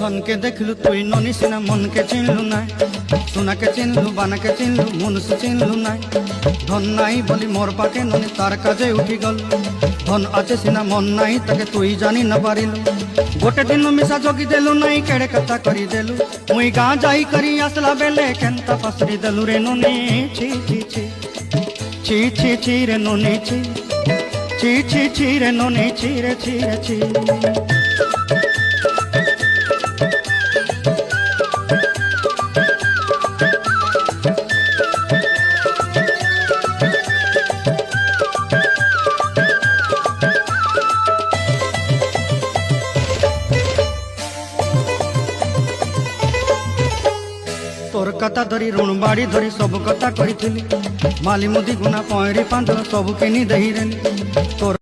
धन के देखलु तुई ननी सिना मन के चिन्हलु नाई सोना के चिन्हलु बाना के चिन्हलु मुनुष चिन्हलु नाई धन नाई बोली मोर पाके ननी तार काजे उठी गल धन आचे सिना मन नाई ताके तुई जानी न पारिलु गोटे दिन मिसा जोगी देलु नाई केड़े कथा करी देलु मुई गाँ जाई करी आसला बेले केंता पसरी देलु रे ननी छी छी छी छी छी छी रे ननी छी छी छी छी रे ननी छी रे छी रे छी तोर कथा धरी ऋण बाड़ी धरी सब कथा करी माली मुदी गुना पयरी पांद सब किनी दही रेली तोर